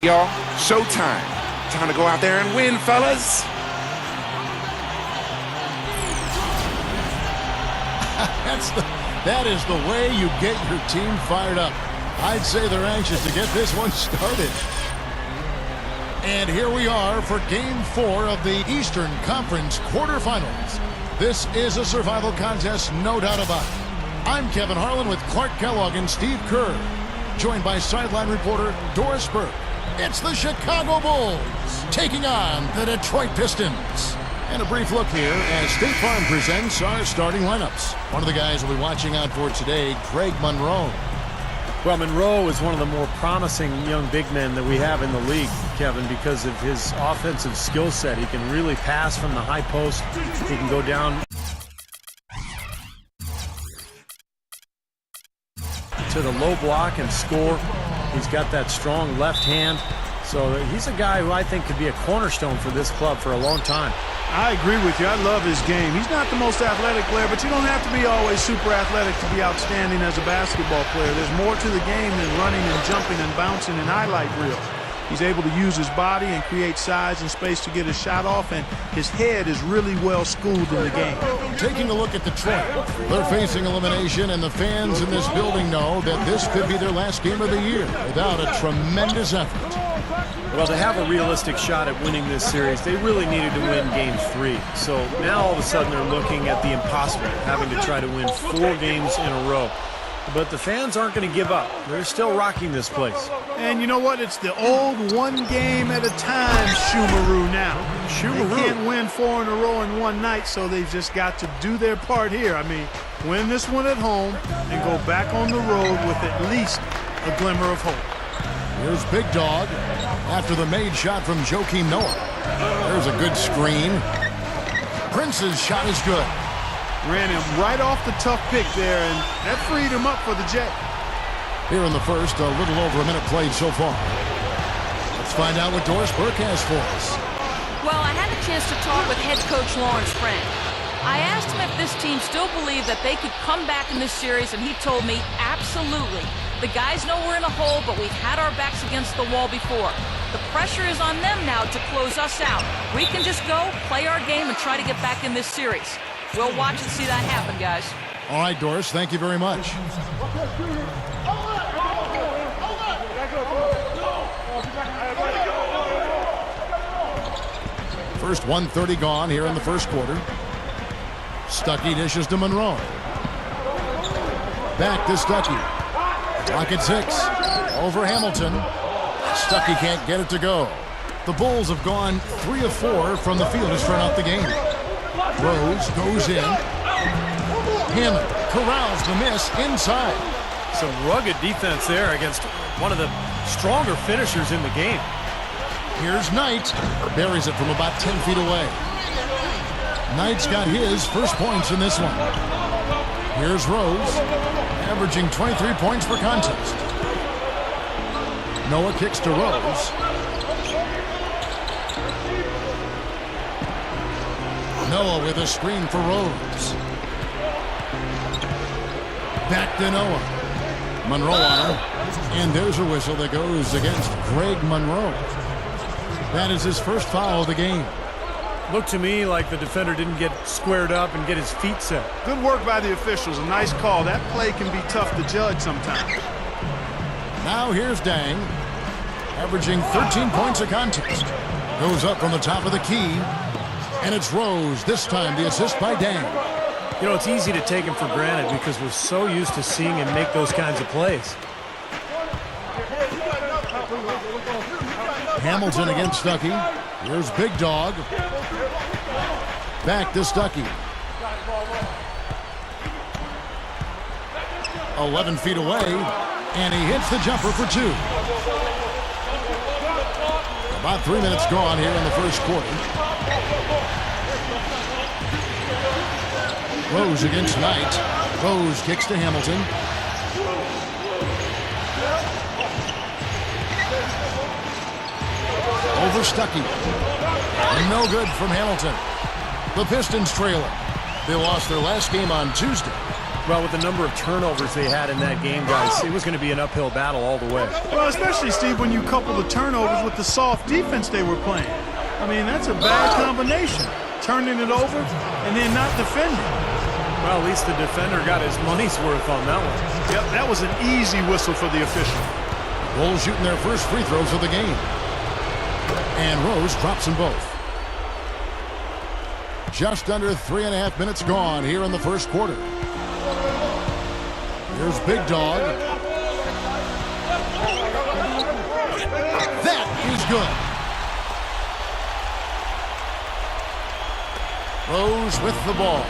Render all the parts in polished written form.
Y'all, showtime. Time to go out there and win, fellas. That is the way you get your team fired up. I'd say they're anxious to get this one started. And here we are for Game 4 of the Eastern Conference quarterfinals. This is a survival contest, no doubt about it. I'm Kevin Harlan with Clark Kellogg and Steve Kerr, joined by sideline reporter Doris Burke. It's the Chicago Bulls taking on the Detroit Pistons. And a brief look here as State Farm presents our starting lineups. One of the guys we'll be watching out for today, Greg Monroe. Well, Monroe is one of the more promising young big men that we have in the league, Kevin, because of his offensive skill set. He can really pass from the high post. He can go down to the low block and score. He's got that strong left hand. So he's a guy who I think could be a cornerstone for this club for a long time. I agree with you. I love his game. He's not the most athletic player, but you don't have to be always super athletic to be outstanding as a basketball player. There's more to the game than running and jumping and bouncing and highlight reels. He's able to use his body and create size and space to get his shot off, and his head is really well schooled in the game. Taking a look at Detroit, they're facing elimination, and the fans in this building know that this could be their last game of the year without a tremendous effort. Well, to have a realistic shot at winning this series, they really needed to win Game 3. So now all of a sudden they're looking at the impossible, having to try to win 4 games in a row. But the fans aren't going to give up. They're still rocking this place. And you know what? It's the old one game at a time Shumaroo now. Shumaroo. They can't win 4 in a row in one night, so they've just got to do their part here. I mean, win this one at home and go back on the road with at least a glimmer of hope. Here's Big Dog after the made shot from Joakim Noah. There's a good screen. Prince's shot is good. Ran him right off the tough pick there, and that freed him up for the Jet. Here in the first, a little over a minute played so far. Let's find out what Doris Burke has for us. Well, I had a chance to talk with head coach Lawrence Frank. I asked him if this team still believed that they could come back in this series, and he told me absolutely. The guys know we're in a hole, but we've had our backs against the wall before. The pressure is on them now to close us out. We can just go, play our game, and try to get back in this series. We'll watch and see that happen, guys. All right, Doris, thank you very much. First 1:30 gone here in the first quarter. Stuckey dishes to Monroe. Back to Stuckey. Clock at 6. Over Hamilton. Stuckey can't get it to go. The Bulls have gone 3 of 4 from the field to start out the game. Rose goes in. Hammond corrals the miss inside. Some rugged defense there against one of the stronger finishers in the game. Here's Knight. Buries it from about 10 feet away. Knight's got his first points in this one. Here's Rose, averaging 23 points per contest. Noah kicks to Rose. Noah with a screen for Rose. Back to Noah. Monroe on him. And there's a whistle that goes against Greg Monroe. That is his first foul of the game. Looked to me like the defender didn't get squared up and get his feet set. Good work by the officials. A nice call. That play can be tough to judge sometimes. Now here's Dang, averaging 13 points a contest. Goes up from the top of the key. And it's Rose, this time the assist by Dang. You know, it's easy to take him for granted because we're so used to seeing him make those kinds of plays. Hamilton against Stuckey. Here's Big Dog. Back to Stuckey. 11 feet away, and he hits the jumper for 2. About 3 minutes gone here in the first quarter. Rose against Knight. Rose kicks to Hamilton. Over Stuckey. No good from Hamilton. The Pistons trail it. They lost their last game on Tuesday. Well, with the number of turnovers they had in that game, guys, it was going to be an uphill battle all the way. Well, especially, Steve, when you couple the turnovers with the soft defense they were playing. I mean, that's a bad combination. Turning it over and then not defending. Well, at least the defender got his money's worth on that one. Yep, that was an easy whistle for the official. Bulls shooting their first free throws of the game. And Rose drops them both. Just under 3.5 minutes gone here in the first quarter. Here's Big Dog. That is good. Rose with the ball.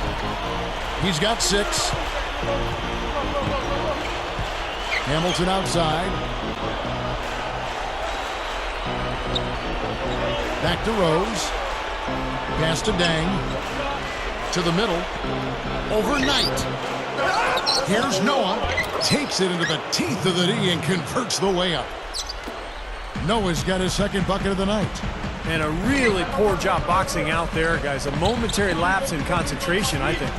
He's got 6. Hamilton outside. Back to Rose. Pass to Dang. To the middle. Overnight. Here's Noah. Takes it into the teeth of the D and converts the layup. Noah's got his second bucket of the night. And a really poor job boxing out there, guys. A momentary lapse in concentration, I think.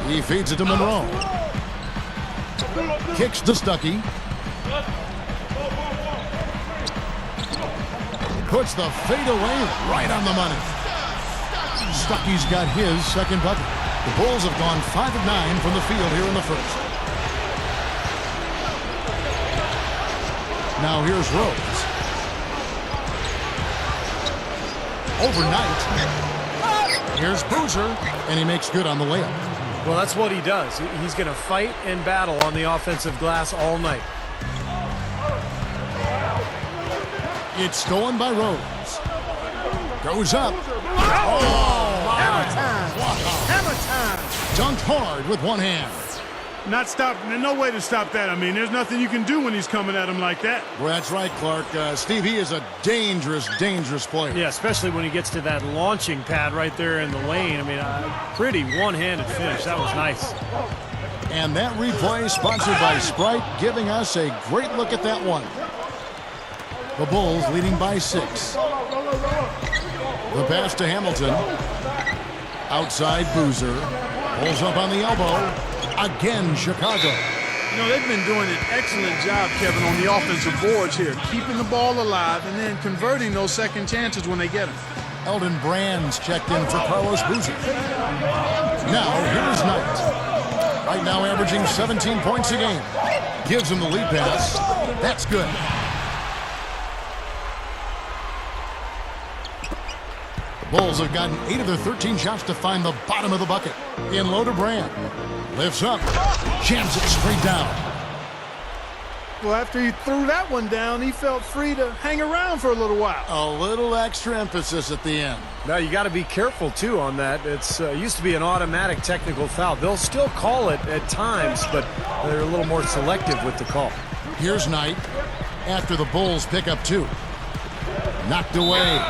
He feeds it to Monroe. Kicks to Stuckey. Puts the fadeaway right on the money. Stuckey's got his second bucket. The Bulls have gone 5 of 9 from the field here in the first. Now here's Rose. Overnight. Here's Boozer, and he makes good on the layup. Well, that's what he does. He's going to fight and battle on the offensive glass all night. It's stolen by Rose. Goes up. Oh, hammer time. Hammer time. Dunked hard with one hand. Not stop. No way to stop that. I mean, there's nothing you can do when he's coming at him like that. Well, that's right, Clark. Steve, he is a dangerous, dangerous player. Yeah, especially when he gets to that launching pad right there in the lane. I mean, pretty one-handed finish. That was nice. And that replay sponsored by Sprite, giving us a great look at that one. The Bulls leading by 6. The pass to Hamilton. Outside Boozer. Pulls up on the elbow. Again, Chicago. You know, they've been doing an excellent job, Kevin, on the offensive boards here, keeping the ball alive and then converting those second chances when they get them. Eldon Brands checked in for Carlos Boozer. Now, here's Knight. Right now averaging 17 points a game. Gives him the lead pass. That's good. The Bulls have gotten 8 of their 13 shots to find the bottom of the bucket. In low to Brand. Lifts up. Jams it straight down. Well, after he threw that one down, he felt free to hang around for a little while. A little extra emphasis at the end. Now, you got to be careful, too, on that. It's used to be an automatic technical foul. They'll still call it at times, but they're a little more selective with the call. Here's Knight after the Bulls pick up 2. Knocked away.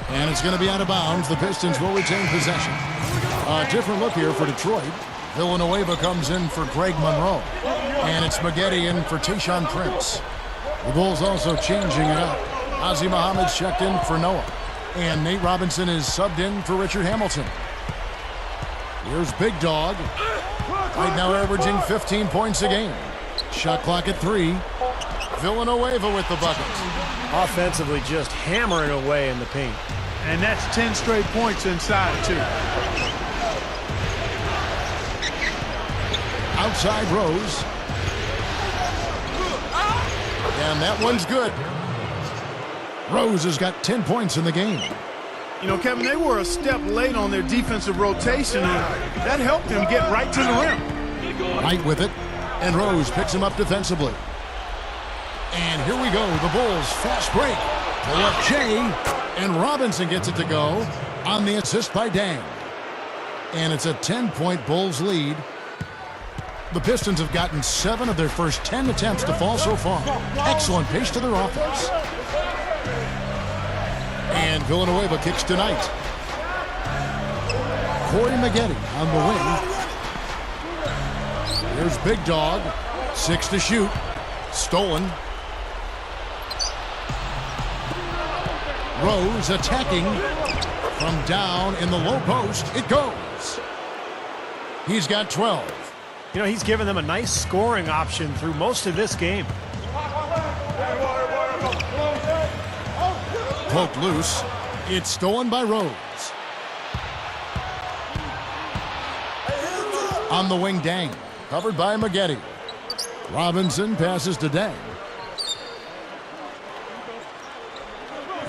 And it's going to be out of bounds. The Pistons will retain possession. A different look here for Detroit. Villanueva comes in for Greg Monroe. And it's Maggette in for Tayshaun Prince. The Bulls also changing it up. Ozzie Muhammad's checked in for Noah. And Nate Robinson is subbed in for Richard Hamilton. Here's Big Dog. Right now averaging 15 points a game. Shot clock at 3. Villanueva with the bucket. Offensively just hammering away in the paint. And that's 10 straight points inside, too. Outside Rose. And that one's good. Rose has got 10 points in the game. You know, Kevin, they were a step late on their defensive rotation, and that helped them get right to the rim. Knight with it, and Rose picks him up defensively. And here we go, the Bulls fast break. Pull up Jay, and Robinson gets it to go on the assist by Dang. And it's a 10-point Bulls lead. The Pistons have gotten 7 of their first 10 attempts to fall so far. Excellent pace to their offense. And Villanueva kicks to Knight. Corey Maggette on the wing. Here's Big Dog. 6 to shoot. Stolen. Rose attacking from down in the low post. It goes. He's got 12. You know, he's given them a nice scoring option through most of this game. Poked loose. It's stolen by Rose. On the wing, Dang. Covered by Maggette. Robinson passes to Dang.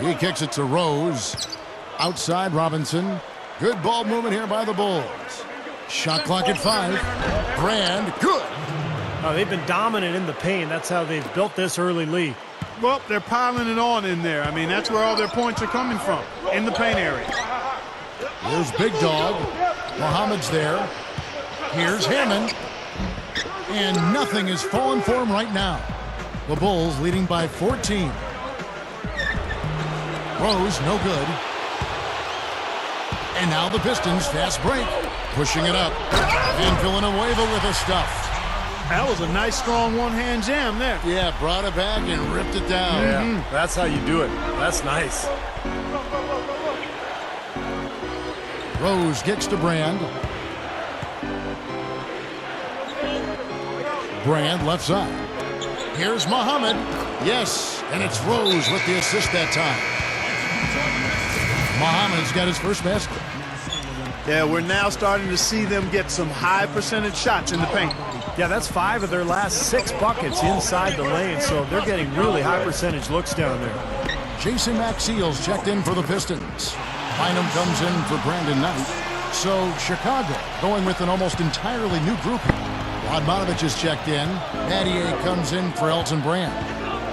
He kicks it to Rose. Outside Robinson. Good ball movement here by the Bulls. Shot clock at 5. Brand, good. Oh, they've been dominant in the paint. That's how they've built this early lead. Well, they're piling it on in there. I mean, that's where all their points are coming from, in the paint area. Here's Big Dog. Muhammad's there. Here's Hammond. And nothing is falling for him right now. The Bulls leading by 14. Rose, no good. And now the Pistons, fast break. Pushing it up. And Villanueva with the stuff. That was a nice, strong one-hand jam there. Yeah, brought it back and ripped it down. Yeah, that's how you do it. That's nice. Rose kicks to Brand. Brand left side. Here's Muhammad. Yes, and it's Rose with the assist that time. Muhammad's got his first basket. Yeah, we're now starting to see them get some high percentage shots in the paint. Yeah, that's 5 of their last 6 buckets inside the lane, so they're getting really high percentage looks down there. Jason Maxiel's checked in for the Pistons. Bynum comes in for Brandon Knight. So Chicago going with an almost entirely new grouping. Radmanovich is checked in. Battier comes in for Elton Brand.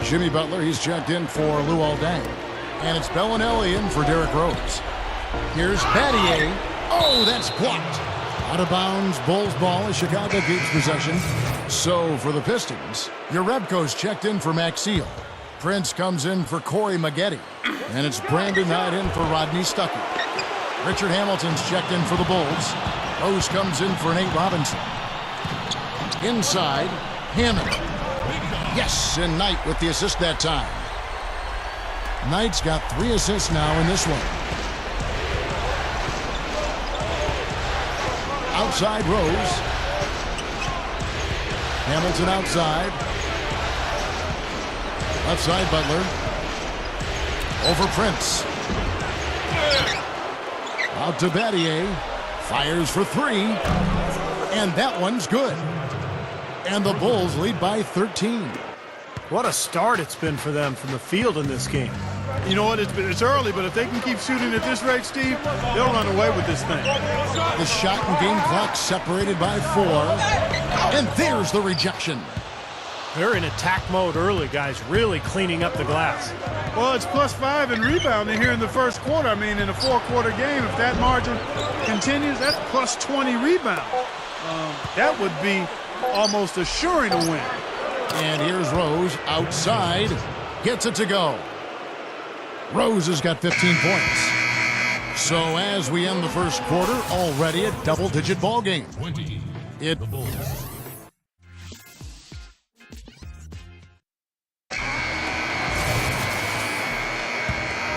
Jimmy Butler, he's checked in for Luol Deng. And it's Bellinelli in for Derrick Rose. Here's Battier. Oh, that's blocked. Out of bounds, Bulls ball as Chicago keeps possession. So for the Pistons, Jerebko's checked in for Maxiel. Prince comes in for Corey Maggette. And it's Brandon Knight in for Rodney Stuckey. Richard Hamilton's checked in for the Bulls. Rose comes in for Nate Robinson. Inside, Hammond. Yes, and Knight with the assist that time. Knight's got 3 assists now in this one. Outside Rose. Hamilton outside. Left side Butler. Over Prince. Out to Battier. Fires for 3. And that one's good. And the Bulls lead by 13. What a start it's been for them from the field in this game. You know what? It's early, but if they can keep shooting at this rate, Steve, they'll run away with this thing. The shot and game clock separated by 4. And there's the rejection. They're in attack mode early, guys, really cleaning up the glass. Well, it's +5 in rebounding here in the first quarter. I mean, in a 4-quarter game, if that margin continues, that's +20 rebounds. That would be almost assuring a win. And here's Rose outside. Gets it to go. Rose has got 15 points. So as we end the first quarter, already a double-digit ball game.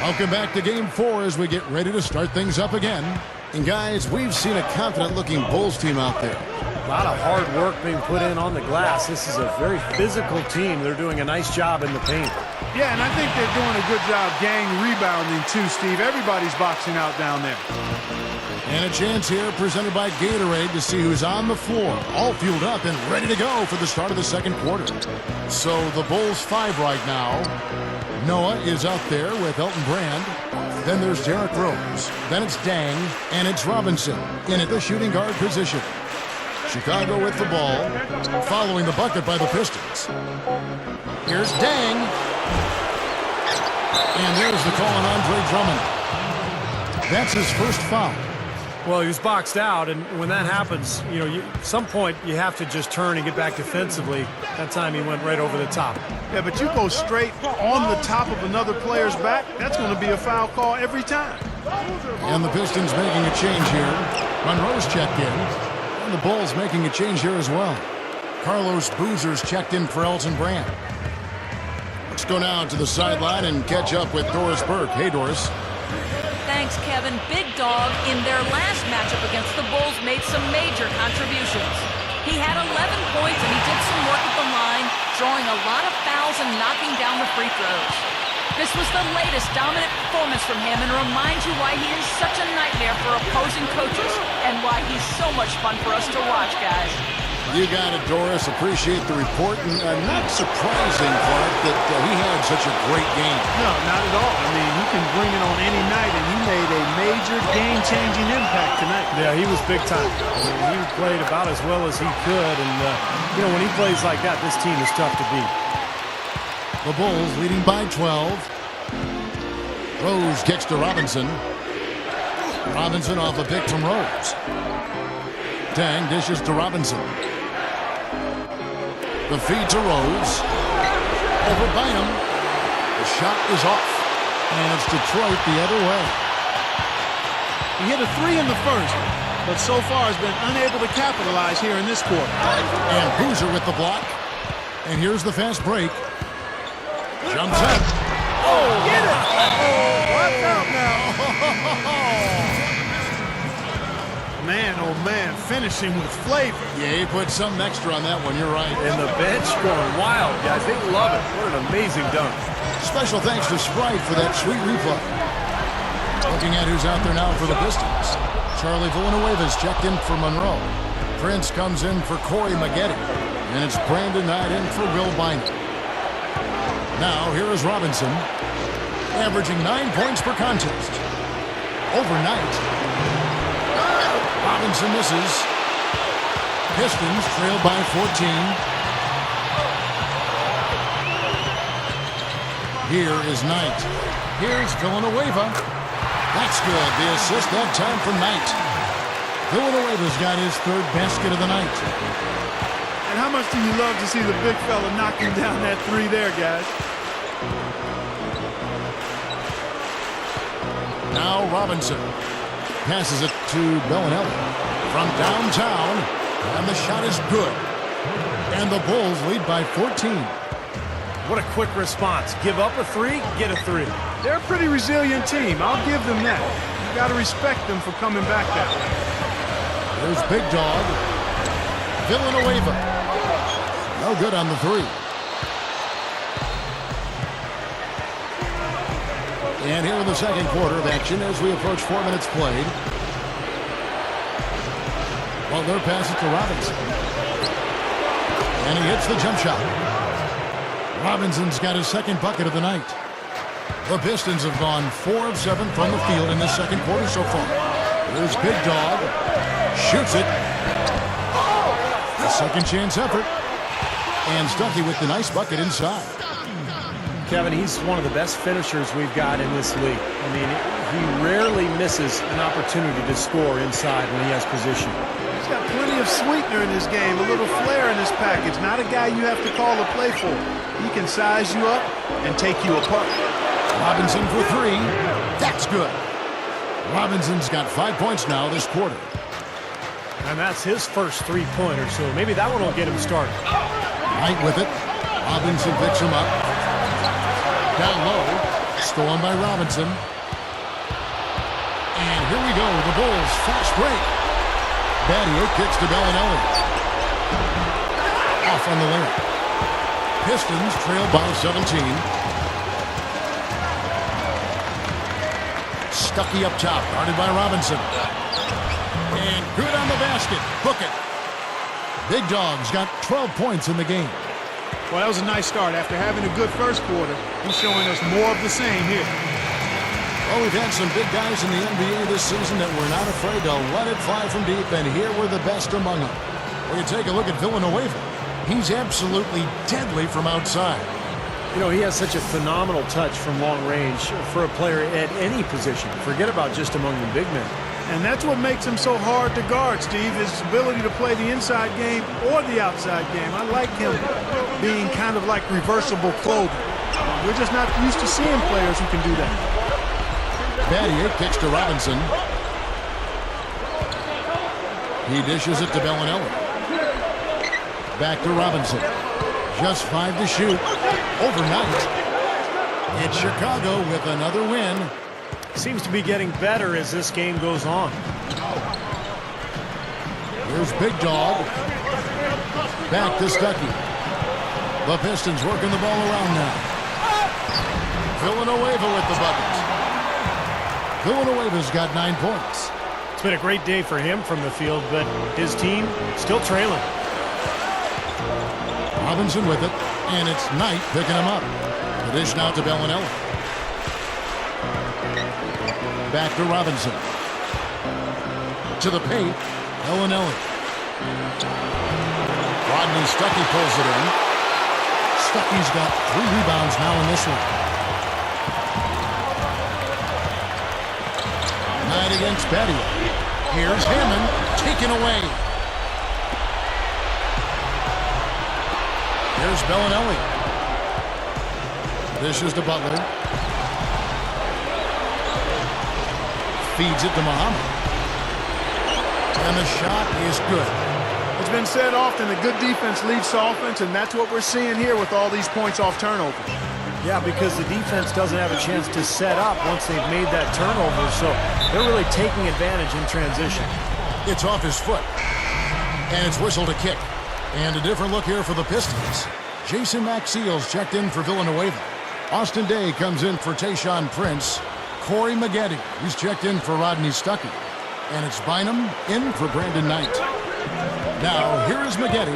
Welcome back to Game 4 as we get ready to start things up again. And guys, we've seen a confident-looking Bulls team out there. A lot of hard work being put in on the glass. This is a very physical team. They're doing a nice job in the paint. Yeah, and I think they're doing a good job gang rebounding too, Steve. Everybody's boxing out down there. And a chance here presented by Gatorade to see who's on the floor. All fueled up and ready to go for the start of the second quarter. So the Bulls 5 right now. Noah is out there with Elton Brand. Then there's Derrick Rose. Then it's Dang. And it's Robinson in at the shooting guard position. Chicago with the ball. Following the bucket by the Pistons. Here's Dang. And there's the call on Andre Drummond. That's his first foul. Well, he was boxed out, and when that happens, you know, at some point you have to just turn and get back defensively. That time he went right over the top. Yeah, but you go straight on the top of another player's back, that's going to be a foul call every time. And the Pistons making a change here. Monroe's checked in. And the Bulls making a change here as well. Carlos Boozer's checked in for Elton Brand. Let's go now to the sideline and catch up with Doris Burke. Hey, Doris. Thanks, thanks, Kevin. Big Dog, in their last matchup against the Bulls, made some major contributions. He had 11 points, and he did some work at the line, drawing a lot of fouls and knocking down the free throws. This was the latest dominant performance from him and reminds you why he is such a nightmare for opposing coaches and why he's so much fun for us to watch, guys. You got it, Doris. Appreciate the report. And not surprising, Clark, that he had such a great game. No, not at all. I mean, you can bring it on any night, and he made a major game-changing impact tonight. Yeah, he was big time. I mean, he played about as well as he could. And, you know, when he plays like that, this team is tough to beat. The Bulls leading by 12. Rose kicks to Robinson. Robinson off a pick from Rose. Tang dishes to Robinson. The feed to Rose. Over Bynum. The shot is off. And it's Detroit the other way. He hit a 3 in the first, but so far has been unable to capitalize here in this quarter. And Boozer with the block. And here's the fast break. Jumps up. Oh, get it! Watch out now. Man, oh man, finishing with flavor. Yeah, he put something extra on that one. You're right. And the bench going wild, guys. They love it. What an amazing dunk. Special thanks to Sprite for that sweet replay. Looking at who's out there now for the Pistons. Charlie Villanueva's checked in for Monroe. Prince comes in for Corey Maggette. And it's Brandon Knight in for Will Bynum. Now, here is Robinson, averaging 9 points per contest. Overnight, Robinson misses. Pistons trail by 14. Here is Knight. Here's Villanueva. That's good. The assist that time from Knight. Villanueva's got his third basket of the night. And how much do you love to see the big fella knocking down that 3 there, guys? Now Robinson passes it to Bellinelli from downtown, and the shot is good. And the Bulls lead by 14. What a quick response. Give up a 3, get a 3. They're a pretty resilient team. I'll give them that. You got to respect them for coming back that way. There's Big Dog. Villanueva. No good on the 3. And here in the second quarter of action as we approach 4 minutes played. Butler passes to Robinson. And he hits the jump shot. Robinson's got his second bucket of the night. The Pistons have gone 4 of 7 from the field in the second quarter so far. Here's Big Dog. Shoots it. A second chance effort. And Stuckey with the nice bucket inside. Kevin, he's one of the best finishers we've got in this league. I mean, he rarely misses an opportunity to score inside when he has position. He's got plenty of sweetener in his game, a little flair in his package. Not a guy you have to call a play for. He can size you up and take you apart. Robinson for 3. That's good. Robinson's got 5 points now this quarter. And that's his first 3-pointer, so maybe that one will get him started. Knight with it. Robinson picks him up. Down low. Stolen by Robinson. And here we go. The Bulls fast break. Battier kicks to Bellinelli. Off on the layup. Pistons trail by 17. Stuckey up top. Guarded by Robinson. And good on the basket. Book it. Big Dog's got 12 points in the game. Well, that was a nice start. After having a good first quarter, he's showing us more of the same here. Well, we've had some big guys in the NBA this season that were not afraid to let it fly from deep, and here were the best among them. Well, you take a look at Villanueva. He's absolutely deadly from outside. You know, he has such a phenomenal touch from long range for a player at any position. Forget about just among the big men. And that's what makes him so hard to guard, Steve, his ability to play the inside game or the outside game. I like him being kind of like reversible clothing. We're just not used to seeing players who can do that. Battier kicks to Robinson. He dishes it to Bellinelli. Back to Robinson. Just 5 to shoot. Overnight. It's Chicago with another win. Seems to be getting better as this game goes on. Here's Big Dog. Back to Stuckey. The Pistons working the ball around now. Villanueva with the buckets. Villanueva's got 9 points. It's been a great day for him from the field, but his team still trailing. Robinson with it, and it's Knight picking him up. The dish now to Bellinelli. Back to Robinson. To the paint, Bellinelli. Rodney Stuckey pulls it in. Stuckey's got 3 rebounds now in this one. Knight against Betty. Here's Hammond, taken away. Here's Bellinelli. This is to Butler. Feeds it to Muhammad. And the shot is good. It's been said often that good defense leads to offense, and that's what we're seeing here with all these points off turnovers. Yeah, because the defense doesn't have a chance to set up once they've made that turnover, so they're really taking advantage in transition. It's off his foot. And it's whistled a kick. And a different look here for the Pistons. Jason Maxiel's checked in for Villanueva. Austin Day comes in for Tayshaun Prince. Corey Maggette, he's checked in for Rodney Stuckey. And it's Bynum in for Brandon Knight. Now, here is Maggette,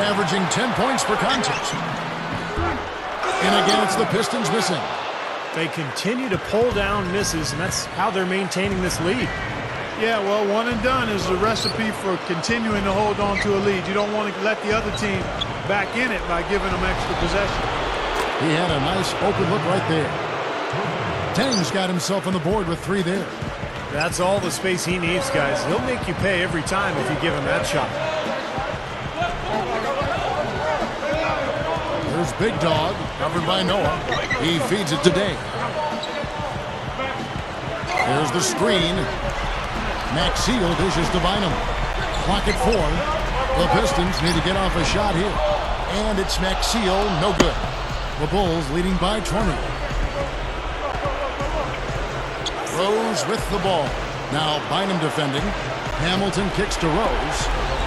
averaging 10 points per contest. And again, it's the Pistons missing. They continue to pull down misses, and that's how they're maintaining this lead. Yeah, well, one and done is the recipe for continuing to hold on to a lead. You don't want to let the other team back in it by giving them extra possession. He had a nice open look right there. Tang's got himself on the board with 3 there. That's all the space he needs, guys. He'll make you pay every time if you give him that shot. There's Big Dog, covered by Noah. He feeds it to Day. There's the screen. Maxiel dishes to Bynum. Clock at 4. The Pistons need to get off a shot here. And it's Maxiel, no good. The Bulls leading by 20. Rose with the ball. Now Bynum defending. Hamilton kicks to Rose.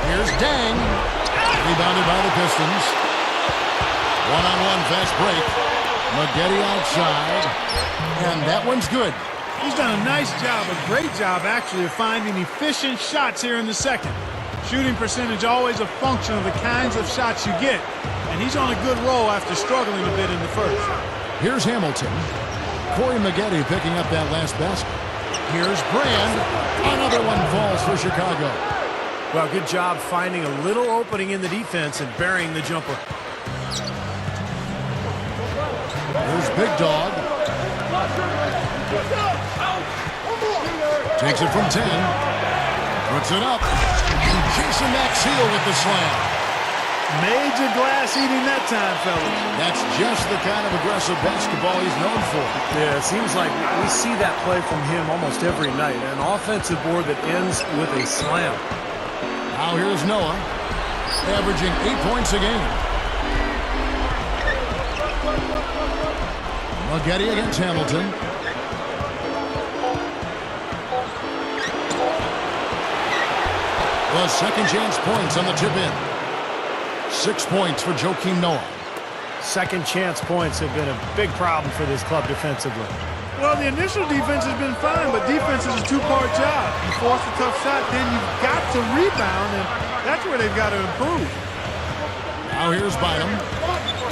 Here's Dang. Rebounded by the Pistons. One-on-one fast break. Maggette outside. And that one's good. He's done a nice job, a great job actually, of finding efficient shots here in the second. Shooting percentage always a function of the kinds of shots you get. And he's on a good roll after struggling a bit in the first. Here's Hamilton. Corey Maggette picking up that last basket. Here's Brand. Another one falls for Chicago. Well, good job finding a little opening in the defense and burying the jumper. Here's Big Dog. Takes it from 10. Puts it up. And Jason Maxiel with the slam. Major glass eating that time, fellas. That's just the kind of aggressive basketball he's known for. Yeah, it seems like we see that play from him almost every night. An offensive board that ends with a slam. Now here's Noah, averaging 8 points a game. Maggette against Hamilton. The second chance points on the tip in. 6 points for Joakim Noah. Second chance points have been a big problem for this club defensively. Well, the initial defense has been fine, but defense is a 2-part job. You force a tough shot, then you've got to rebound, and that's where they've got to improve. Now here's Bynum.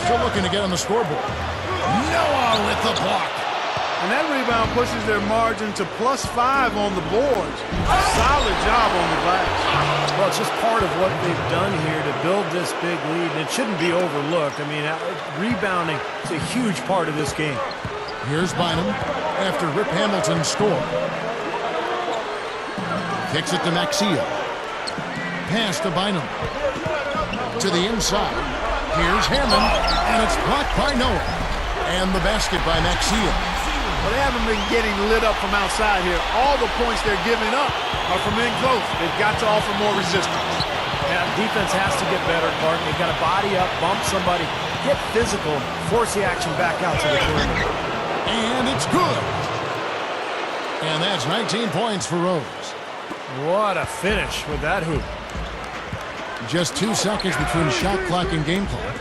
Still looking to get on the scoreboard. Noah with the block. And that rebound pushes their margin to +5 on the boards. Solid job on the glass. Well, it's just part of what they've done here to build this big lead, and it shouldn't be overlooked. I mean, rebounding is a huge part of this game. Here's Bynum after Rip Hamilton scored. Kicks it to Maxiel. Pass to Bynum. To the inside. Here's Hammond, and it's blocked by Noah. And the basket by Maxiel. Well, they haven't been getting lit up from outside here. All the points they're giving up are from in close. They've got to offer more resistance. Yeah, defense has to get better, Clark. They've got to body up, bump somebody, get physical, force the action back out to the perimeter. And it's good. And that's 19 points for Rose. What a finish with that hoop. Just 2 seconds between shot clock and game clock.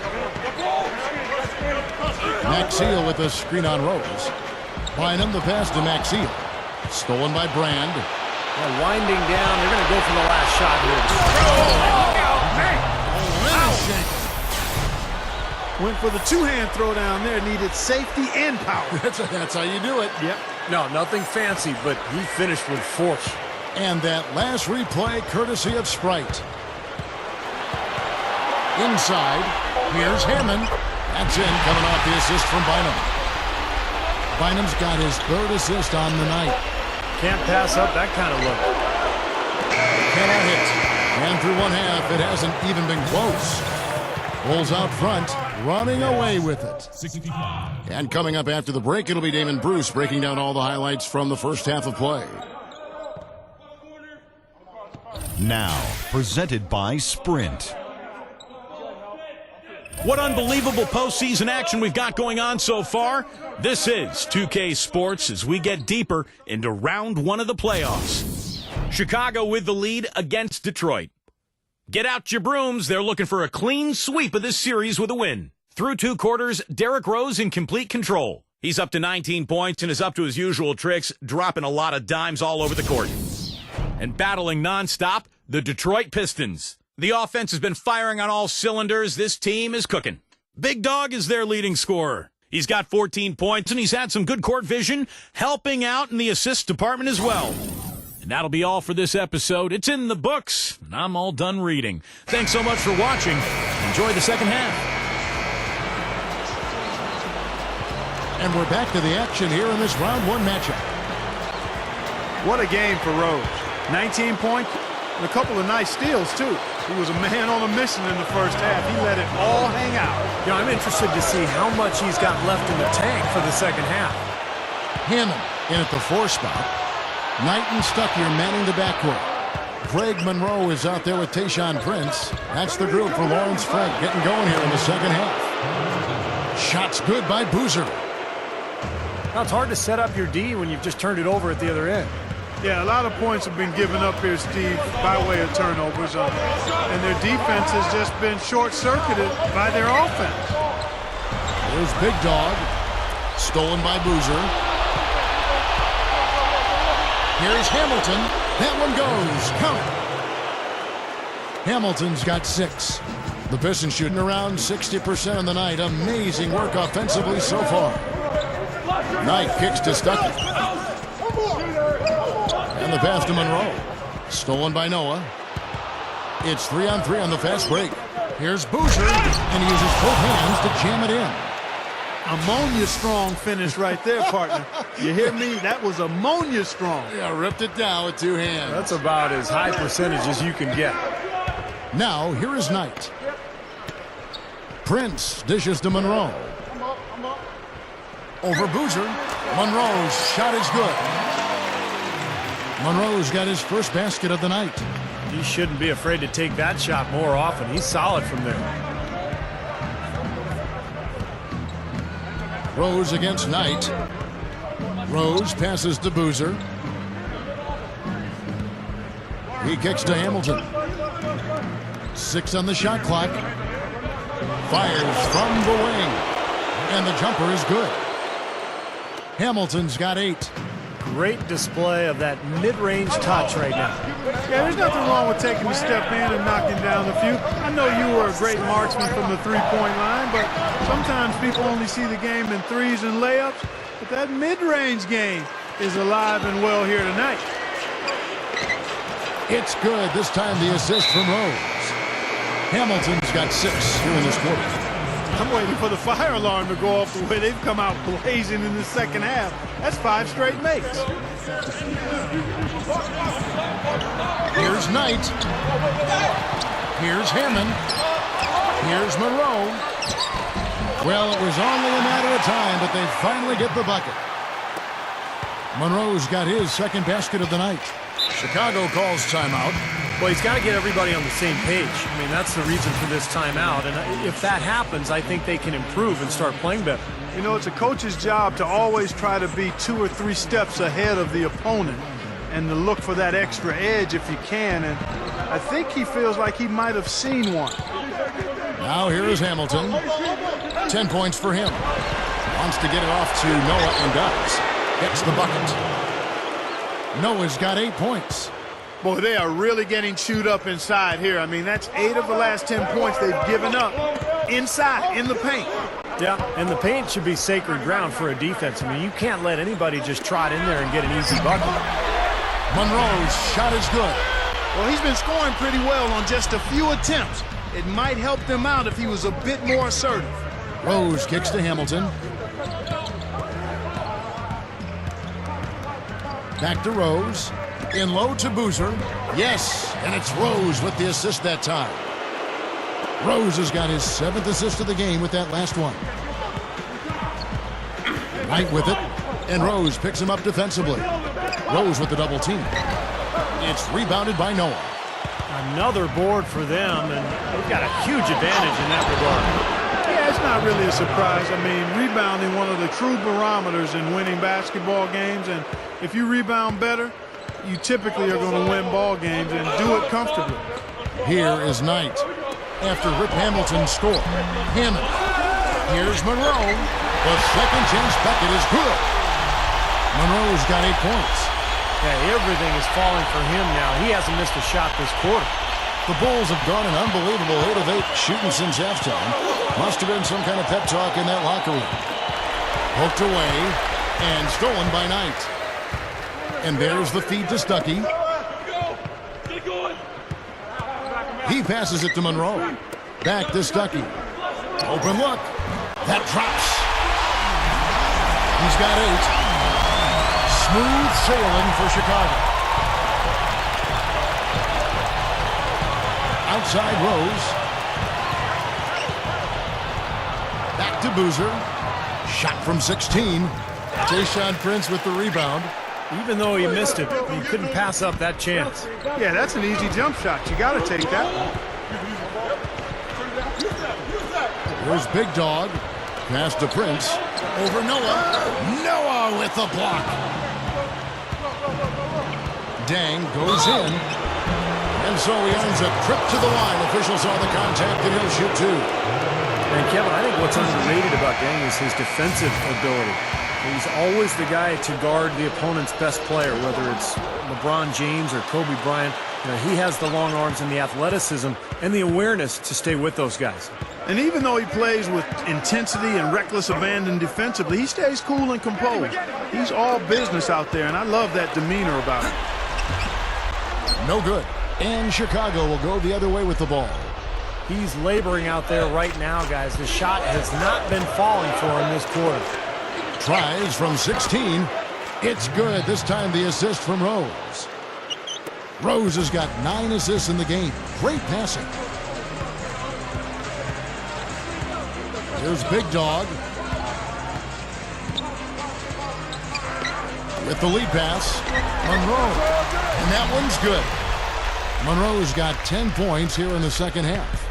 Maxiel with a screen on Rose. Bynum the pass to Maxiel. Stolen by Brand. Yeah, winding down. They're going to go for the last shot here. Went for the two-hand throw down there. Needed safety and power. That's how you do it. Yep. No, nothing fancy, but he finished with force. And that last replay courtesy of Sprite. Inside, here's Hammond. That's in, coming off the assist from Bynum. Bynum's got his 3rd assist on the night. Can't pass up that kind of look. Cannot hit. And through one half, it hasn't even been close. Bulls out front, running away with it. 65. And coming up after the break, it'll be Damon Bruce breaking down all the highlights from the first half of play. Now, presented by Sprint. What unbelievable postseason action we've got going on so far. This is 2K Sports as we get deeper into round 1 of the playoffs. Chicago with the lead against Detroit. Get out your brooms. They're looking for a clean sweep of this series with a win. Through 2 quarters, Derrick Rose in complete control. He's up to 19 points and is up to his usual tricks, dropping a lot of dimes all over the court. And battling nonstop, the Detroit Pistons. The offense has been firing on all cylinders. This team is cooking. Big Dog is their leading scorer. He's got 14 points, and he's had some good court vision, helping out in the assist department as well. And that'll be all for this episode. It's in the books, and I'm all done reading. Thanks so much for watching. Enjoy the second half. And we're back to the action here in this round 1 matchup. What a game for Rose. 19 points and a couple of nice steals, too. He was a man on a mission in the first half. He let it all hang out. Yeah, I'm interested to see how much he's got left in the tank for the second half. Hammond in at the 4 spot. Knight and Stuckey manning the backcourt. Craig Monroe is out there with Tayshaun Prince. That's the group for Lawrence Frank getting going here in the second half. Shots good by Boozer. Now, it's hard to set up your D when you've just turned it over at the other end. Yeah, a lot of points have been given up here, Steve, by way of turnovers. And their defense has just been short-circuited by their offense. There's Big Dog. Stolen by Boozer. Here's Hamilton. That one goes. Count it. Hamilton's got 6. The Pistons shooting around 60% on the night. Amazing work offensively so far. Knight kicks to Stuckey. And the pass to Monroe. Stolen by Noah. It's 3-on-3 on the fast break. Here's Boozer, and he uses both hands to jam it in. Ammonia strong finish right there, partner. You hear me? That was ammonia strong. Yeah, ripped it down with 2 hands. That's about as high percentage as you can get. Now, here is Knight. Prince dishes to Monroe. Over Boozer. Monroe's shot is good. Monroe's got his first basket of the night. He shouldn't be afraid to take that shot more often. He's solid from there. Rose against Knight. Rose passes to Boozer. He kicks to Hamilton. 6 on the shot clock. Fires from the wing. And the jumper is good. Hamilton's got 8. Great display of that mid-range touch right now. Yeah, there's nothing wrong with taking a step in and knocking down a few. I know you were a great marksman from the three-point line, but sometimes people only see the game in threes and layups. But that mid-range game is alive and well here tonight. It's good. This time the assist from Rose. Hamilton's got 6 here in this quarter. I'm waiting for the fire alarm to go off the way they've come out blazing in the second half. That's 5 straight makes. Here's Knight. Here's Hammond. Here's Monroe. Well, it was only a matter of time, but they finally get the bucket. Monroe's got his second basket of the night. Chicago calls timeout. Well, he's got to get everybody on the same page. I mean, that's the reason for this timeout. And if that happens, I think they can improve and start playing better. You know, it's a coach's job to always try to be 2 or 3 steps ahead of the opponent and to look for that extra edge if you can. And I think he feels like he might have seen one. Now here is Hamilton. 10 points for him. Wants to get it off to Noah and does. Gets the bucket. Noah's got 8 points. Boy, they are really getting chewed up inside here. I mean, that's 8 of the last 10 points they've given up inside, in the paint. Yeah, and the paint should be sacred ground for a defense. I mean, you can't let anybody just trot in there and get an easy bucket. Monroe's shot is good. Well, he's been scoring pretty well on just a few attempts. It might help them out if he was a bit more assertive. Rose kicks to Hamilton. Back to Rose. In low to Boozer. Yes, and it's Rose with the assist that time. Rose has got his 7th assist of the game with that last one. Knight with it, and Rose picks him up defensively. Rose with the double team. It's rebounded by Noah. Another board for them, and they've got a huge advantage in that regard. Yeah, it's not really a surprise. I mean, rebounding one of the true barometers in winning basketball games, and if you rebound better, you typically are going to win ball games and do it comfortably. Here is Knight. After Rip Hamilton scored. Hammond. Here's Monroe. The second chance bucket is good. Monroe's got 8 points. Yeah, everything is falling for him now. He hasn't missed a shot this quarter. The Bulls have gone an unbelievable 8 of 8 shooting since halftime. Must have been some kind of pep talk in that locker room. Poked away and stolen by Knight. And there's the feed to Stuckey. He passes it to Monroe. Back to Stuckey. Open look. That drops. He's got 8. Smooth sailing for Chicago. Outside Rose. Back to Boozer. Shot from 16. Tayshaun Prince with the rebound. Even though he missed it, he couldn't pass up that chance. Yeah, that's an easy jump shot. You got to take that. Here's Big Dog. Pass to Prince. Over Noah. Noah with the block. Dang goes in. And so he earns a trip to the line. Officials saw the contact and he'll shoot 2. And Kevin, I think what's underrated about Dang is his defensive ability. He's always the guy to guard the opponent's best player, whether it's LeBron James or Kobe Bryant. You know, he has the long arms and the athleticism and the awareness to stay with those guys. And even though he plays with intensity and reckless abandon defensively, he stays cool and composed. He's all business out there, and I love that demeanor about him. No good. And Chicago will go the other way with the ball. He's laboring out there right now, guys. The shot has not been falling for him this quarter. Tries from 16. It's good. This time the assist from Rose. Rose has got 9 assists in the game. Great passing. Here's Big Dog. With the lead pass. Monroe. And that one's good. Monroe's got 10 points here in the second half.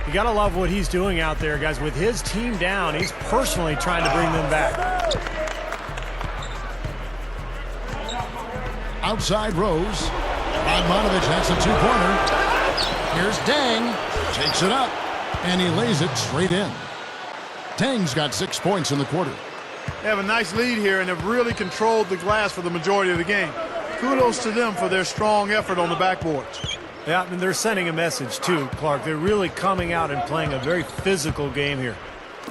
You got to love what he's doing out there, guys. With his team down, he's personally trying to bring them back. Outside Rose. Radmanovich has a 2-pointer. Here's Dang. Takes it up. And he lays it straight in. Dang's got 6 points in the quarter. They have a nice lead here and have really controlled the glass for the majority of the game. Kudos to them for their strong effort on the backboards. Yeah, and they're sending a message too, Clark. They're really coming out and playing a very physical game here.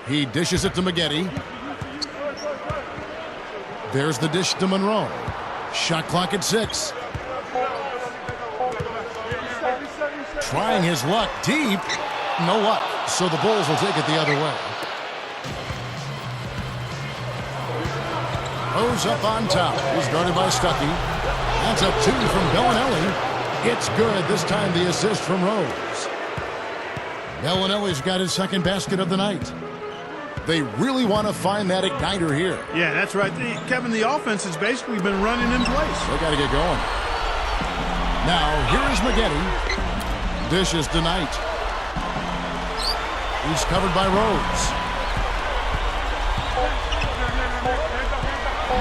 He dishes it to Maggette. There's the dish to Monroe. Shot clock at 6. Trying his luck deep. No luck. So the Bulls will take it the other way. Rose up on top. He's guarded by Stuckey. That's a 2 from Bellinelli. It's good. This time the assist from Rose. Bellinelli's got his second basket of the night. They really want to find that igniter here. Yeah, that's right. Kevin, the offense has basically been running in place. They got to get going. Now, here's Maggette. Dishes to Knight. He's covered by Rhodes.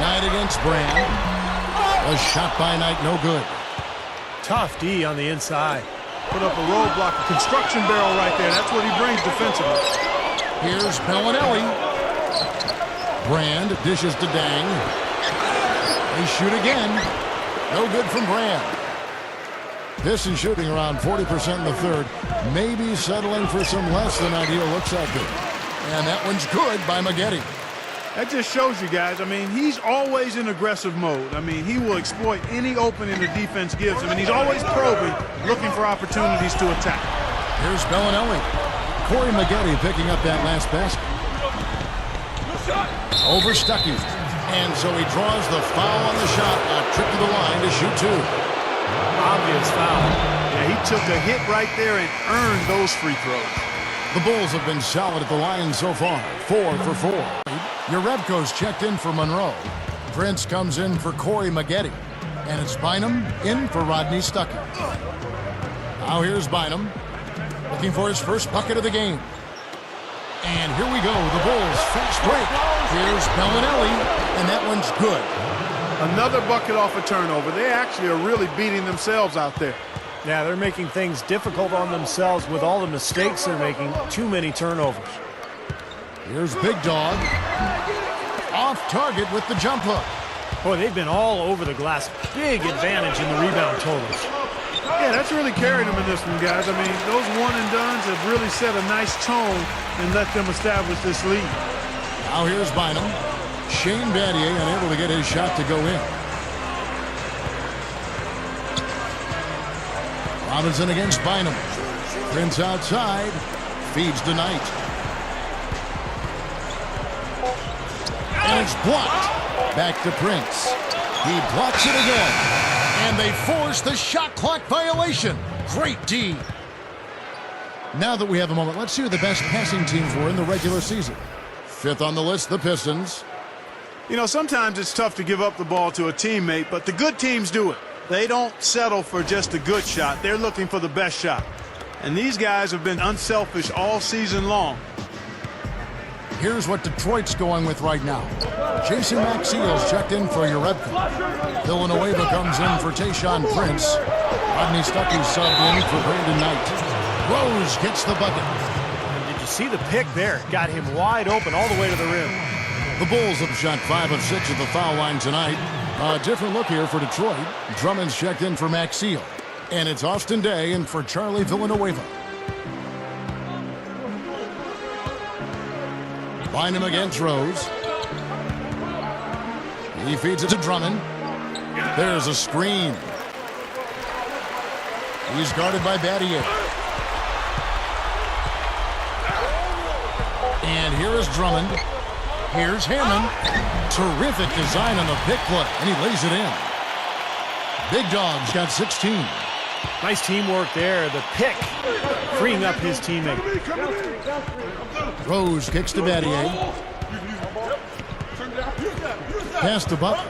Knight against Brand. A shot by Knight, no good. Tough D on the inside. Put up a roadblock, a construction barrel right there. That's what he brings defensively. Here's Bellinelli. Brand dishes to Dang. They shoot again. No good from Brand. Pistons shooting around 40% in the third. Maybe settling for some less than ideal looks out there. And that one's good by Maggette. That just shows you guys, I mean, he's always in aggressive mode. I mean, he will exploit any opening the defense gives him, and he's always probing, looking for opportunities to attack. Here's Bellinelli. Corey Maggette picking up that last basket. Over Stuckey. And so he draws the foul on the shot. A trip to the line to shoot two. Obvious foul. Yeah, he took a hit right there and earned those free throws. The Bulls have been solid at the line so far. 4 for 4. Jerebko's checked in for Monroe. Prince comes in for Corey Maggette. And it's Bynum in for Rodney Stuckey. Now here's Bynum. Looking for his first bucket of the game. And here we go. The Bulls fast break. Here's Bellinelli. And that one's good. Another bucket off a turnover. They actually are really beating themselves out there. Yeah, they're making things difficult on themselves with all the mistakes they're making. Too many turnovers. Here's Big Dog. Off target with the jump hook. Boy, they've been all over the glass. Big advantage in the rebound totals. Yeah, that's really carried them in this one, guys. I mean, those one-and-dones have really set a nice tone and let them establish this lead. Now here's Bynum. Shane Battier unable to get his shot to go in. Robinson against Bynum. Prince outside. Feeds to Knight. And it's blocked. Back to Prince. He blocks it again. And they force the shot clock violation. Great D. Now that we have a moment, let's see who the best passing teams were in the regular season. Fifth on the list, the Pistons. You know, sometimes it's tough to give up the ball to a teammate, but the good teams do it. They don't settle for just a good shot. They're looking for the best shot. And these guys have been unselfish all season long. Here's what Detroit's going with right now. Jason Maxiel's checked in for Jerebko. Villanueva comes in for Tayshaun Prince. Rodney Stuckey subbed in for Brandon Knight. Rose gets the bucket. And did you see the pick there? Got him wide open all the way to the rim. The Bulls have shot 5 of 6 at the foul line tonight. A different look here for Detroit. Drummond's checked in for Maxiel. And it's Austin Day in for Charlie Villanueva. Bynum against Rose. He feeds it to Drummond. There's a screen. He's guarded by Battier. And here is Drummond. Here's Hammond. Terrific design on the pick play, and he lays it in. Big Dog's got 16. Nice teamwork there. The pick, freeing up his teammate. Rose kicks to Battier. Pass to Butler.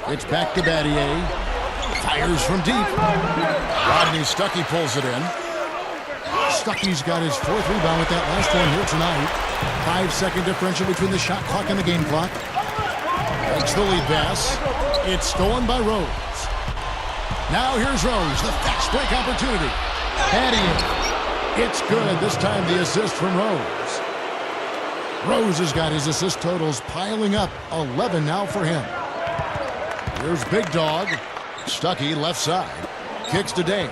It's back to Battier. Fires from deep. Rodney Stuckey pulls it in. Stuckey's got his 4th rebound with that last one here tonight. 5-second differential between the shot clock and the game clock. Takes the lead pass. It's stolen by Rose. Now here's Rose, the fast break opportunity. Battier. It's good. This time the assist from Rose. Rose has got his assist totals piling up. 11 now for him. Here's Big Dog. Stuckey left side. Kicks to Day.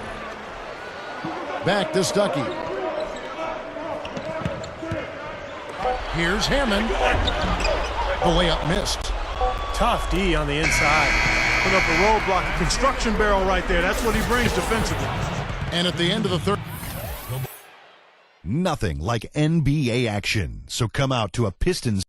Back to Stuckey. Here's Hammond. The layup missed. Tough D on the inside. Put up a roadblock, a construction barrel right there. That's what he brings defensively. And at the end of the third. Nothing like NBA action. So come out to a Pistons.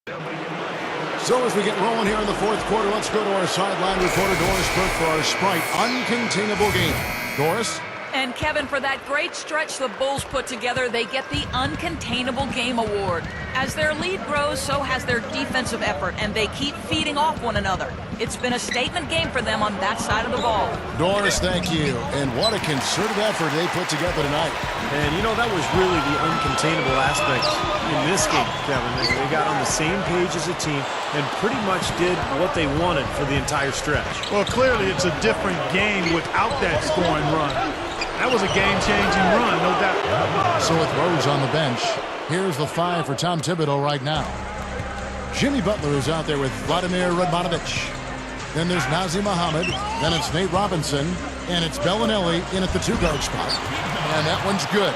So as we get rolling here in the 4th quarter, let's go to our sideline reporter Doris Burke for our Sprite uncontainable game. Doris? And Kevin, for that great stretch the Bulls put together, they get the Uncontainable Game Award. As their lead grows, so has their defensive effort, and they keep feeding off one another. It's been a statement game for them on that side of the ball. Doris, thank you. And what a concerted effort they put together tonight. And, you know, that was really the uncontainable aspect in this game, Kevin. They got on the same page as a team and pretty much did what they wanted for the entire stretch. Well, clearly it's a different game without that scoring run. That was a game-changing run, no doubt. So with Rose on the bench, here's the 5 for Tom Thibodeau right now. Jimmy Butler is out there with Vladimir Radmanovic. Then there's Nazir Muhammad. Then it's Nate Robinson. And it's Bellinelli in at the 2-guard spot. And that one's good.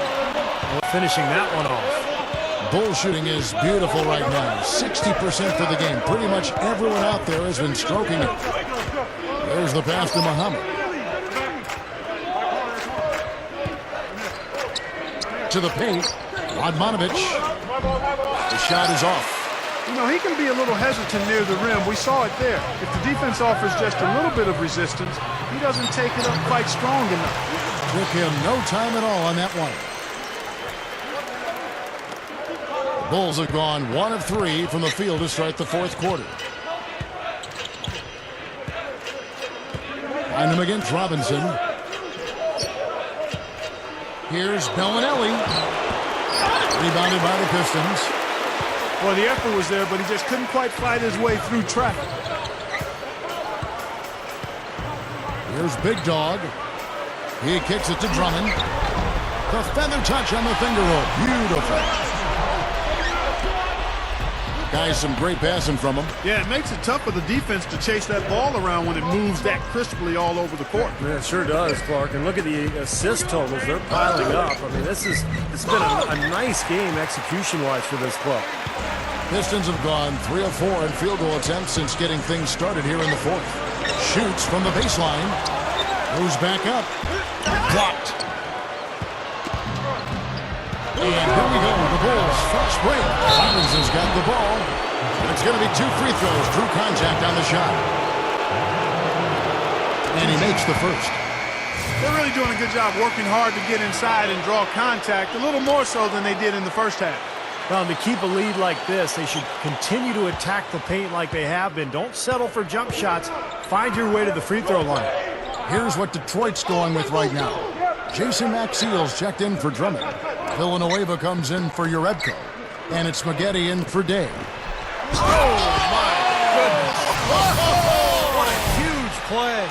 Finishing that one off. Bull shooting is beautiful right now. 60% for the game. Pretty much everyone out there has been stroking it. There's the pass to Muhammad. To the paint, Radmanovic. The shot is off. You know, he can be a little hesitant near the rim. We saw it there. If the defense offers just a little bit of resistance, he doesn't take it up quite strong enough. Took him no time at all on that one. Bulls have gone 1 of 3 from the field to start the 4th quarter. Find him against Robinson. Here's Bellinelli. Rebounded by the Pistons. Well, the effort was there, but he just couldn't quite fight his way through traffic. Here's Big Dog. He kicks it to Drummond. The feather touch on the finger roll. Beautiful. Guys, some great passing from him. Yeah, it makes it tough for the defense to chase that ball around when it moves that crisply all over the court. Yeah, it sure does, Clark. And look at the assist totals. They're piling up. I mean, it's been a nice game execution-wise for this club. Pistons have gone 3 of 4 in field goal attempts since getting things started here in the 4th. Shoots from the baseline. Goes back up. Blocked. And here we go. The Bulls fast break. Robinson's got the ball. And it's going to be 2 free throws. Drew contact on the shot. And he makes the first. They're really doing a good job working hard to get inside and draw contact, a little more so than they did in the first half. Well, to keep a lead like this, they should continue to attack the paint like they have been. Don't settle for jump shots. Find your way to the free throw line. Here's what Detroit's going with right now. Jason Maxiel's checked in for Drummond. Villanueva comes in for Urebko. And it's Spaghetti in for Day. Oh, my goodness. What a huge play.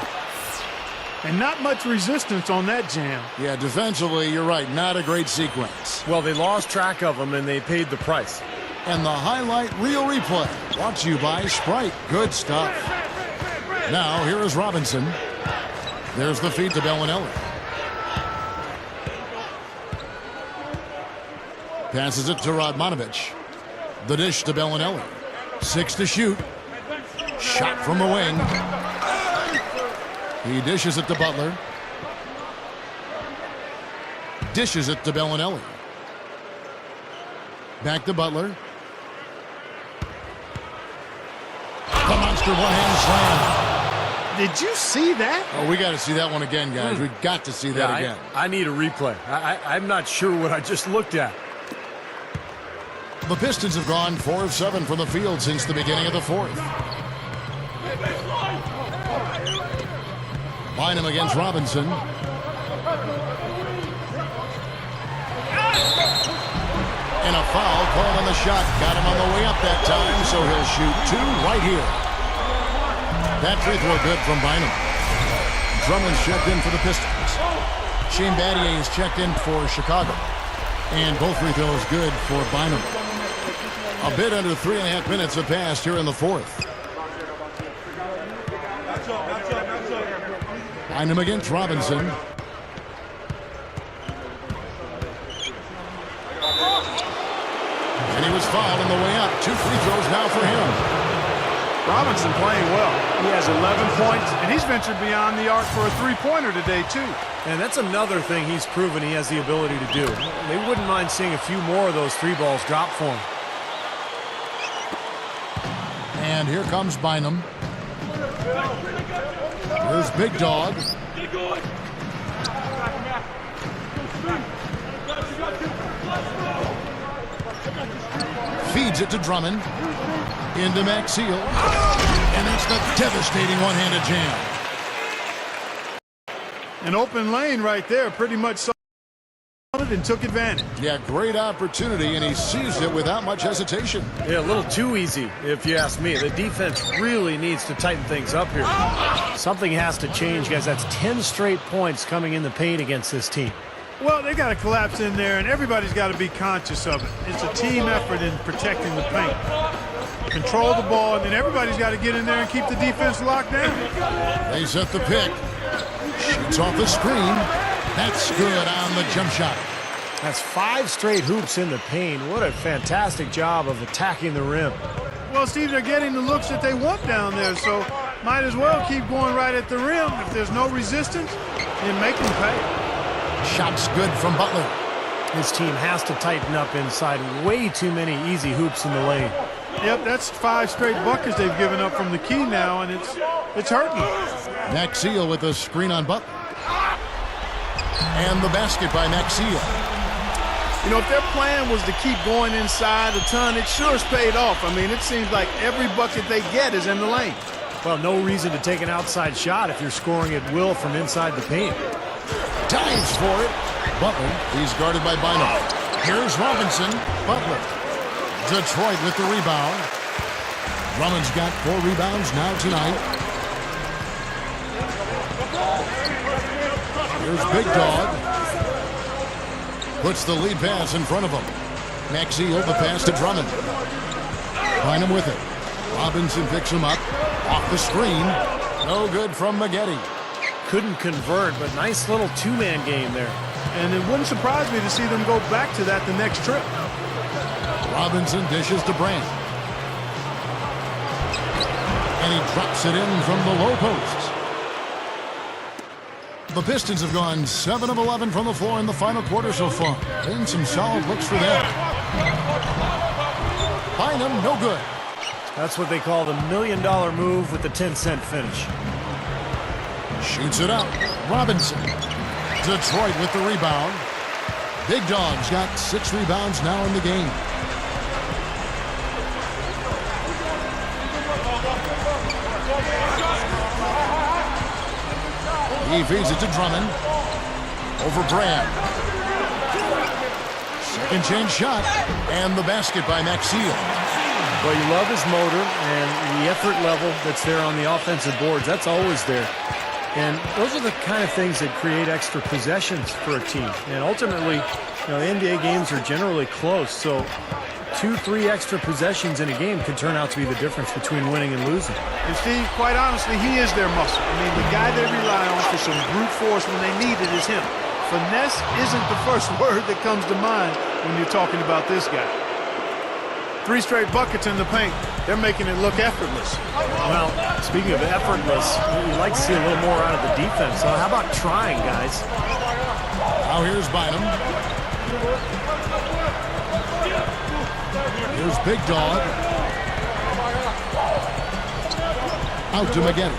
And not much resistance on that jam. Yeah, defensively, you're right. Not a great sequence. Well, they lost track of him, and they paid the price. And the highlight reel replay. Brought to you by Sprite. Good stuff. Now, here is Robinson. There's the feed to Bellinelli. Passes it to Radmanovic. The dish to Bellinelli. 6 to shoot. Shot from the wing. He dishes it to Butler. Dishes it to Bellinelli. Back to Butler. The monster one-hand slam. Did you see that? Oh, we got to see that one again, guys. We got to see that again. I need a replay. I'm not sure what I just looked at. The Pistons have gone 4 of 7 from the field since the beginning of the 4th. Bynum against Robinson. And a foul called on the shot. Got him on the way up that time, so he'll shoot 2 right here. That free throw good from Bynum. Drummond's checked in for the Pistons. Shane Battier is checked in for Chicago. And both free throws good for Bynum. A bit under 3.5 minutes have passed here in the 4th. Bynum against Robinson. And he was fouled on the way up. 2 free throws now for him. Robinson playing well. He has 11 points, and he's ventured beyond the arc for a three-pointer today, too. And that's another thing he's proven he has the ability to do. They wouldn't mind seeing a few more of those 3 balls drop for him. And here comes Bynum. Here's Big Dog. Feeds it to Drummond. Into Maxiel. And that's the devastating one-handed jam. An open lane right there, pretty much saw it and took advantage. Yeah, great opportunity, and he seized it without much hesitation. Yeah, a little too easy, if you ask me. The defense really needs to tighten things up here. Something has to change, guys. That's 10 straight points coming in the paint against this team. Well, they got to collapse in there, and everybody's got to be conscious of it. It's a team effort in protecting the paint. Control the ball, and then everybody's got to get in there and keep the defense locked down. They set the pick. Shoots off the screen. That's good on the jump shot. That's 5 straight hoops in the paint. What a fantastic job of attacking the rim. Well, Steve, they're getting the looks that they want down there, so might as well keep going right at the rim. If there's no resistance, then make them pay. Shot's good from Butler. This team has to tighten up inside. Way too many easy hoops in the lane. Yep, that's 5 straight buckets they've given up from the key now, and it's hurting. Maxiel with a screen on Butler. And the basket by Maxiel. You know, if their plan was to keep going inside a ton, it sure has paid off. I mean, it seems like every bucket they get is in the lane. Well, no reason to take an outside shot if you're scoring at will from inside the paint. Dives for it. Butler, he's guarded by Bynum. Here's Robinson. Butler. Detroit with the rebound. Drummond's got 4 rebounds now tonight. Here's Big Dog. Puts the lead pass in front of him. Maxiel the pass to Drummond. Bynum with it. Robinson picks him up. Off the screen. No good from Maggette. Couldn't convert, but nice little 2-man game there. And it wouldn't surprise me to see them go back to that the next trip. Robinson dishes to Brand. And he drops it in from the low post. The Pistons have gone 7 of 11 from the floor in the final quarter so far. Been some solid looks for them. Bynum, no good. That's what they call the $1 million move with the 10-cent finish. Shoots it up. Robinson. Detroit with the rebound. Big Dog's got 6 rebounds now in the game. He feeds it to Drummond. Over Brand. Second chance shot. And the basket by Maxiel. Well, you love his motor and the effort level that's there on the offensive boards. That's always there. And those are the kind of things that create extra possessions for a team. And ultimately, you know, NBA games are generally close. So 2-3 extra possessions in a game could turn out to be the difference between winning and losing. And Steve, quite honestly, he is their muscle. I mean, the guy they rely on for some brute force when they need it is him. Finesse isn't the first word that comes to mind when you're talking about this guy. 3 straight buckets in the paint. They're making it look effortless. Well, speaking of effortless, you'd like to see a little more out of the defense. So how about trying, guys? Now here's Bynum. Here's Big Dog. Out to Maggette.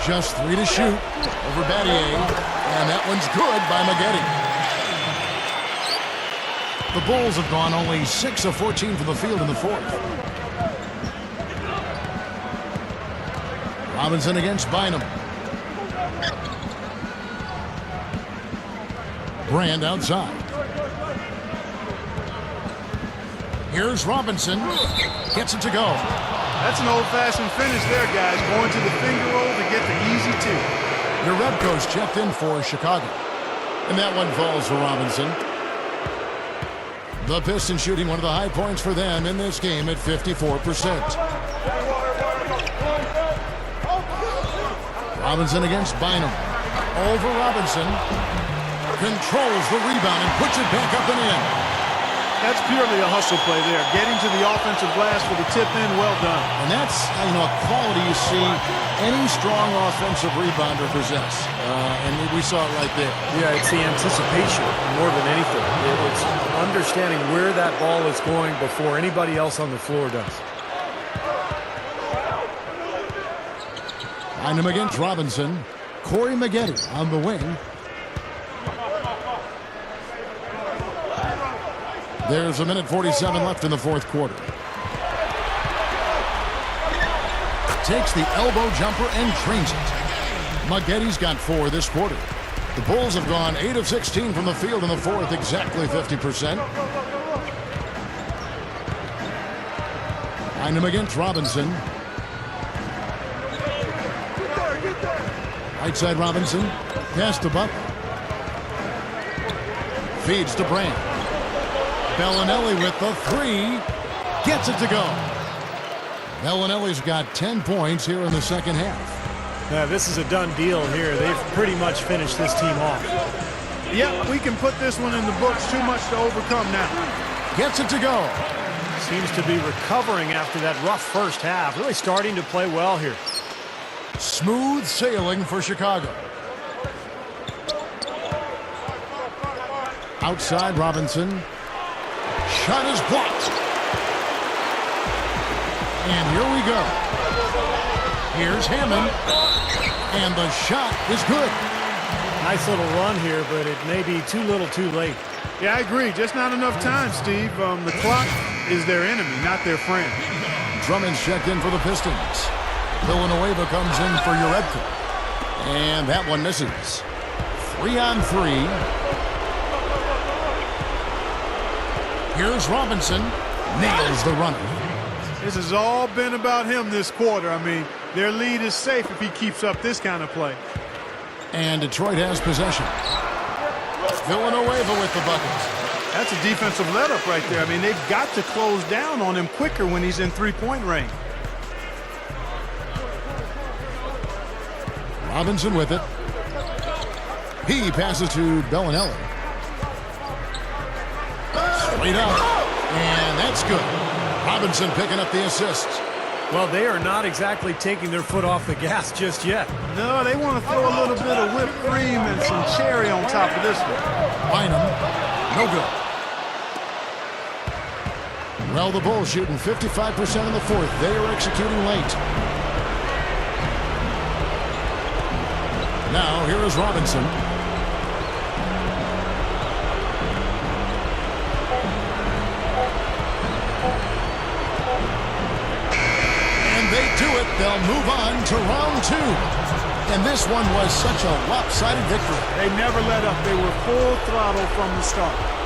Just 3 to shoot over Battier. And that one's good by Maggette. The Bulls have gone only 6 of 14 from the field in the fourth. Robinson against Bynum. Brand outside. Here's Robinson. Gets it to go. That's an old-fashioned finish there, guys. Going to the finger roll to get the easy 2. Your Red Coast checked in for Chicago. And that one falls for Robinson. The Pistons shooting one of the high points for them in this game at 54%. Robinson against Bynum. Over Robinson. Controls the rebound and puts it back up and in. That's purely a hustle play there. Getting to the offensive glass for the tip in, well done. And that's, a quality you see any strong offensive rebounder possess. And we saw it right there. Yeah, it's the anticipation more than anything. It's understanding where that ball is going before anybody else on the floor does. Bynum against Robinson. Corey Maggette on the wing. There's a minute 47 left in the fourth quarter. Takes the elbow jumper and drains it. Maggetti's got 4 this quarter. The Bulls have gone 8 of 16 from the field in the fourth, exactly 50%. Behind him against Robinson. Right side Robinson. Pass to Butler. Feeds to Brand. Bellinelli with the 3. Gets it to go. Bellinelli's got 10 points here in the second half. Yeah, this is a done deal here. They've pretty much finished this team off. Yep, we can put this one in the books. Too much to overcome now. Gets it to go. Seems to be recovering after that rough first half. Really starting to play well here. Smooth sailing for Chicago. Outside Robinson. Shot is blocked. And here we go. Here's Hammond. And the shot is good. Nice little run here, but it may be too little too late. Yeah, I agree. Just not enough time, Steve. The clock is their enemy, not their friend. Drummond's checked in for the Pistons. Villanueva comes in for Uredka. And that one misses. 3 on 3. Here's Robinson. Nails the runner. This has all been about him this quarter. I mean, their lead is safe if he keeps up this kind of play. And Detroit has possession. Villanueva with the bucket. That's a defensive let-up right there. I mean, they've got to close down on him quicker when he's in three-point range. Robinson with it. He passes to Bellinelli. Straight up. And that's good. Robinson picking up the assist. Well, they are not exactly taking their foot off the gas just yet. No, they want to throw a little bit of whipped cream and some cherry on top of this one. Bynum, no good. Well, the Bulls shooting 55% in the fourth. They are executing late. Now, here is Robinson. They do it. They'll move on to round 2. And this one was such a lopsided victory. They never let up. They were full throttle from the start.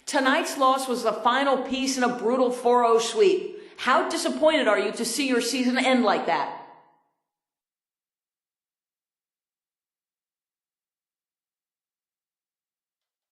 Tonight's loss was the final piece in a brutal 4-0 sweep. How disappointed are you to see your season end like that?